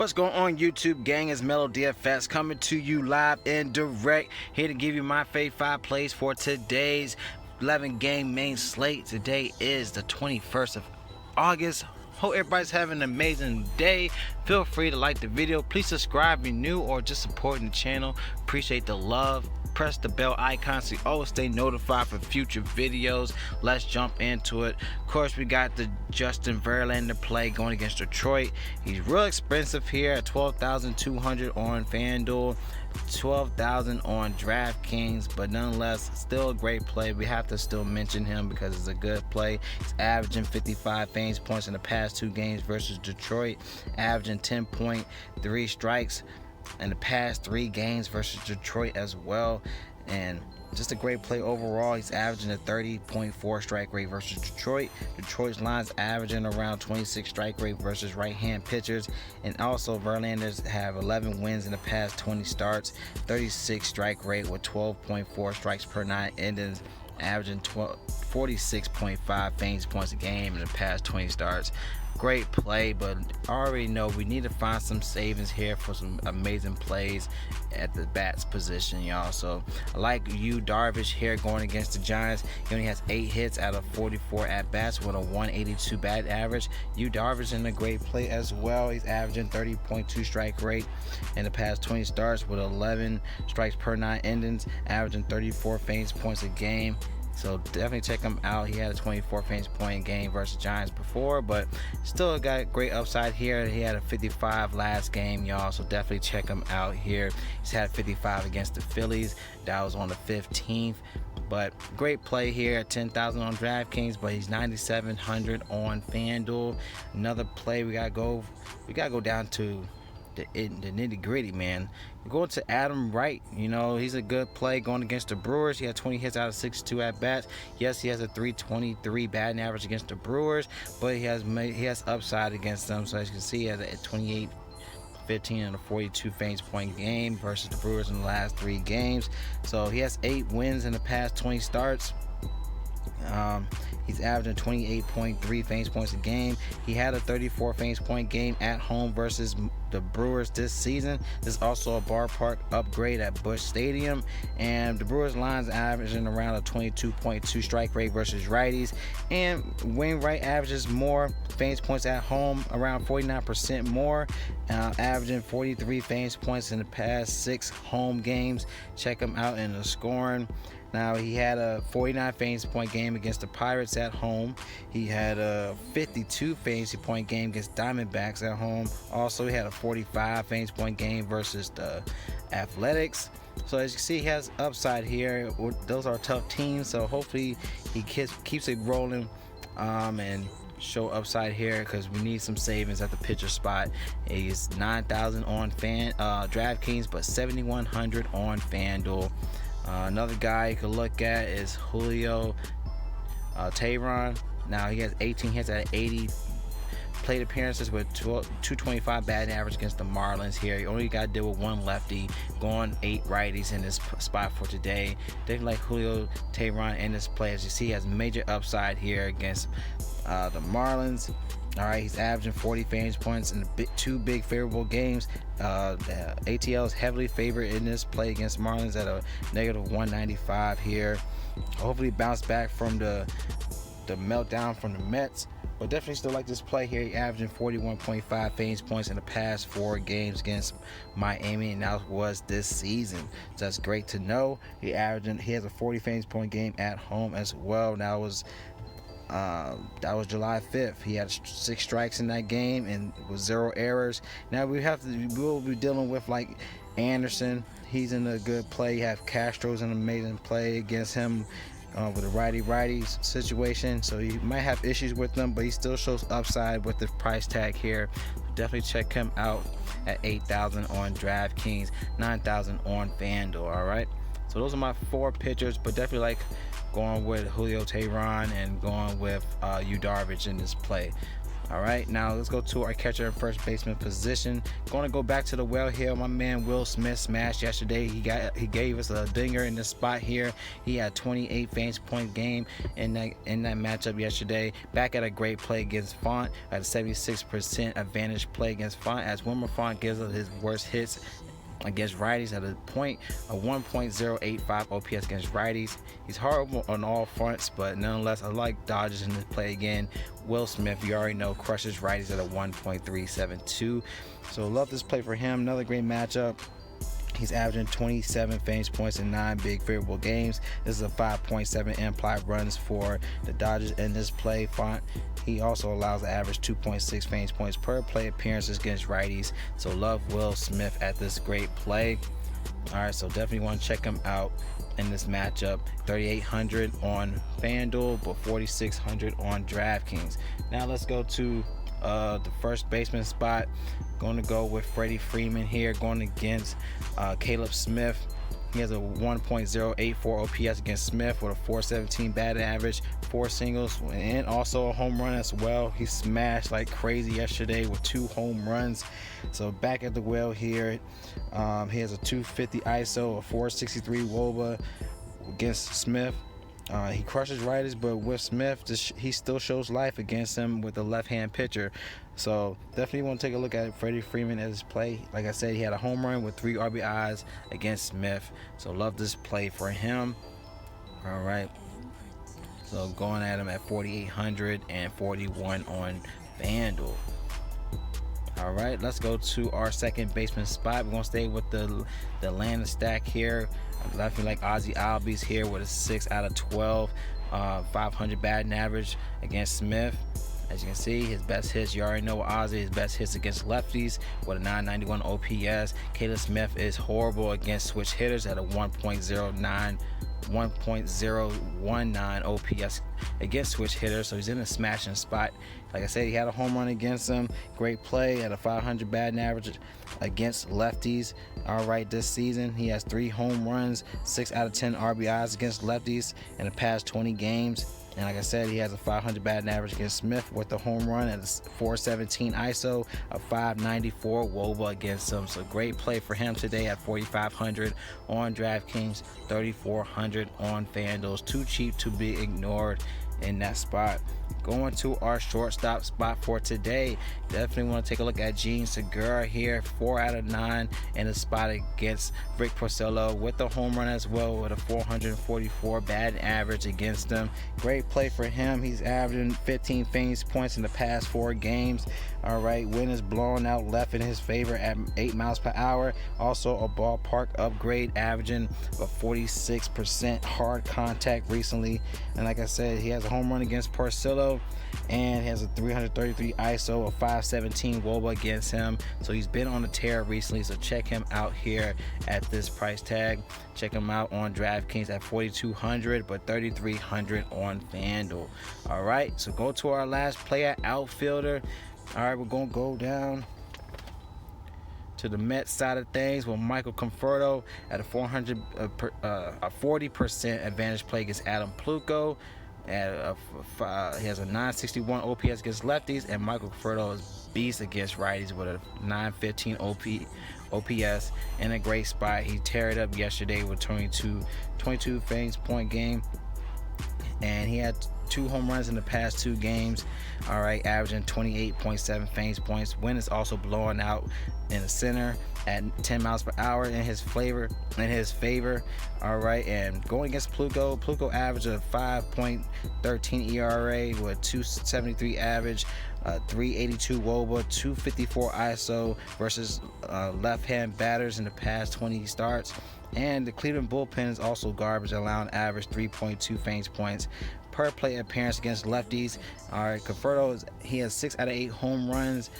What's going on, YouTube gang? It's MLB DFS coming to you live and direct, here to give you my favorite 5 plays for today's 11 game main slate. Today is the 21st of August. Hope everybody's having an amazing day. Feel free to like the video. Please subscribe if you're new or just supporting the channel. Appreciate the love. Press the bell icon so you always stay notified for future videos. Let's jump into it. Of course, we got the Justin Verlander play going against Detroit. He's real expensive here at $12,200 on FanDuel, $12,000 on DraftKings, but nonetheless still a great play. We have to still mention him because it's a good play. He's averaging 55 fantasy points in the past 2 games versus Detroit, averaging 10.3 strikes in the past 3 games versus Detroit as well, and just a great play overall. He's averaging a 30.4 strike rate versus Detroit. Detroit's line's averaging around 26 strike rate versus right-hand pitchers, and also Verlanders have 11 wins in the past 20 starts, 36 strike rate with 12.4 strikes per 9 innings, averaging 46.5 fantasy points a game in the past 20 starts. Great play, but I already know we need to find some savings here for some amazing plays at the bats position, y'all. So I like Darvish here going against the Giants. He only has 8 hits out of 44 at bats with a 182 bat average. Darvish in a great play as well. He's averaging 30.2 strike rate in the past 20 starts with 11 strikes per 9 innings, averaging 34 fantasy points a game. So definitely check him out. He had a 24 fantasy point game versus Giants before, but still got great upside here. He had a 55 last game, y'all, so definitely check him out here. He's had 55 against the Phillies. That was on the 15th. But great play here at 10,000 on DraftKings, but he's 9,700 on FanDuel. Another play we gotta go down to the nitty gritty, man. We're going to Adam Wright. You know, he's a good play going against the Brewers. He had 20 hits out of 62 at bats. Yes, he has a 323 batting average against the Brewers, but he has upside against them. So as you can see, he has a 28, 15 and a 42 fantasy point game versus the Brewers in the last 3 games. So he has 8 wins in the past 20 starts. He's averaging 28.3 fantasy points a game. He had a 34 fantasy point game at home versus the Brewers this season. This is also a ballpark upgrade at Busch Stadium, and the Brewers line's averaging around a 22.2 strike rate versus righties, and Wainwright averages more fantasy points at home, around 49% more, averaging 43 fantasy points in the past 6 home games. Check him out in the scoring. Now, he had a 49 fantasy point game against the Pirates at home. He had a 52 fantasy point game against Diamondbacks at home. Also, he had a 45 fantasy point game versus the Athletics. So as you can see, he has upside here. Those are tough teams, so hopefully he keeps it rolling and show upside here, because we need some savings at the pitcher spot. He's 9,000 on DraftKings, but 7,100 on FanDuel. Another guy you could look at is Julio Teheran. Now, he has 18 hits out of 80 plate appearances with 225 batting average against the Marlins here. You only got to deal with 1 lefty, going 8 righties in this spot for today. Definitely like Julio Teheran in this play. As you see, he has major upside here against the Marlins. All right, he's averaging 40 fantasy points in the 2 big favorable games. ATL is heavily favored in this play against Marlins at a -195 here. Hopefully bounce back from the meltdown from the Mets, but definitely still like this play here. He averaging 41.5 fantasy points in the past 4 games against Miami, and that was this season. So that's great to know. He has a 40 fantasy point game at home as well. That was July 5th. He had 6 strikes in that game and with 0 errors. Now we'll be dealing with like Anderson. He's in a good play. You have Castro's an amazing play against him with a righty situation. So you might have issues with them, but he still shows upside with the price tag here. Definitely check him out at 8,000 on DraftKings, 9,000 on FanDuel. All right. So those are my 4 pitchers, but definitely like going with Julio Teheran and going with Darvish in this play. All right, now let's go to our catcher and first baseman position. Going to go back to the well here. My man Will Smith smashed yesterday. He gave us a dinger in this spot here. He had 28 fantasy point game in that matchup yesterday. Back at a great play against Font at a 76% advantage play against Font, as Wilmer Font gives us his worst hits against righties at a 1.085 OPS against righties. He's horrible on all fronts, but nonetheless, I like Dodgers in this play again. Will Smith, you already know, crushes righties at a 1.372. So love this play for him. Another great matchup. He's averaging 27 fantasy points in 9 big favorable games. This is a 5.7 implied runs for the Dodgers in this play. Font, he also allows an average 2.6 fantasy points per play appearances against righties. So love Will Smith at this great play. All right, so definitely want to check him out in this matchup. 3,800 on FanDuel, but 4,600 on DraftKings. Now let's go to the first baseman spot. Going to go with Freddie Freeman here, going against Caleb Smith. He has a 1.084 OPS against Smith with a 417 batting average, 4 singles, and also a home run as well. He smashed like crazy yesterday with 2 home runs. So back at the well here, he has a 250 ISO, a 463 WOBA against Smith. He crushes righties, but with Smith, he still shows life against him with a left-hand pitcher. So definitely want to take a look at Freddie Freeman as his play. Like I said, he had a home run with 3 RBIs against Smith. So love this play for him. All right. So going at him at 4,800 and 41 on FanDuel. All right, let's go to our second baseman spot. We're gonna stay with the Atlanta stack here. I'm definitely like Ozzie Albies here with a 6 out of 12, 500 batting average against Smith. As you can see, his best hits, you already know Ozzie, his best hits against lefties with a 991 OPS. Caleb Smith is horrible against switch hitters at a 1.019 OPS against switch hitters, so he's in a smashing spot. Like I said, he had a home run against him. Great play at a 500 batting average against lefties. All right, this season he has 3 home runs, 6 out of 10 RBIs against lefties in the past 20 games. And like I said, he has a 500 batting average against Smith with the home run at a 417 ISO, a 594 WOBA against him. So great play for him today at 4,500 on DraftKings, 3,400 on FanDuel. It's too cheap to be ignored in that spot. Going to our shortstop spot for today, definitely want to take a look at Gene Segura here, 4 out of 9 in the spot against Rick Porcello with the home run as well with a 444 batting average against him. Great play for him. He's averaging 15 fantasy points in the past 4 games. All right, wind is blowing out left in his favor at 8 miles per hour. Also a ballpark upgrade, averaging a 46% hard contact recently. And like I said, he has a home run against Porcello and has a 333 ISO, a 517 WOBA against him. So he's been on a tear recently, so check him out here at this price tag. Check him out on DraftKings at 4,200, but 3,300 on FanDuel. All right, so go to our last player, outfielder. All right, we're gonna go down to the Mets side of things with Michael Conforto at a 40% advantage play against Adam Pluco. He has a 961 OPS against lefties, and Michael Conforto is beast against righties with a 915 OPS in a great spot. He teared up yesterday with 22 fantasy point game, and he had 2 home runs in the past 2 games. All right, averaging 28.7 fantasy points. Wind is also blowing out in the center at 10 miles per hour in his favor. All right, and going against Pluco averaged a 5.13 ERA with 273 average, 382 WOBA, 254 ISO versus left-hand batters in the past 20 starts. And the Cleveland bullpen is also garbage, allowing average 3.2 fantasy points per play appearance against lefties. All right, Conforto, he has 6 out of 8 home runs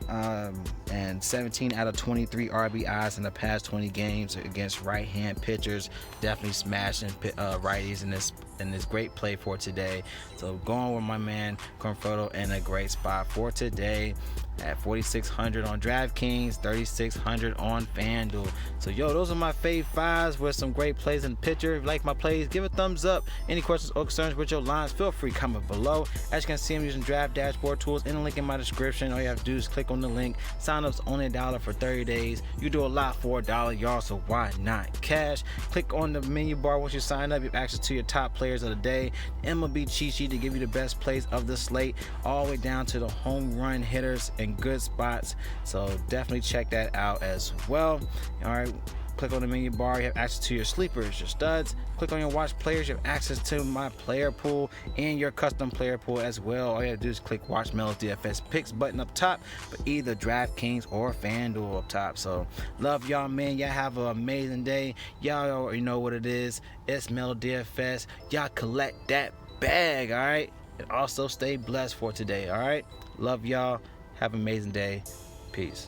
and 17 out of 23 RBIs in the past 20 games against right-hand pitchers. Definitely smashing righties in this in this great play for today. So going with my man Conforto in a great spot for today at 4,600 on DraftKings, 3,600 on FanDuel. So yo, those are my fave fives with some great plays in the picture. If you like my plays, give a thumbs up. Any questions or concerns with your lines, feel free to comment below. As you can see, I'm using draft dashboard tools in the link in my description. All you have to do is click on the link. Sign up's only $1 for 30 days. You do a lot for $1, y'all, so why not cash? Click on the menu bar once you sign up. You have access to your top players of the day, MLB cheat sheet to give you the best plays of the slate, all the way down to the home run hitters and good spots. So definitely check that out as well. All right, click on the menu bar. You have access to your sleepers, your studs. Click on your watch players. You have access to my player pool and your custom player pool as well. All you have to do is click watch MLB DFS picks button up top for either DraftKings or FanDuel up top. So love y'all, man. Y'all have an amazing day. Y'all already know what it is. It's MLB DFS. Y'all collect that bag, all right? And also stay blessed for today, all right? Love y'all. Have an amazing day. Peace.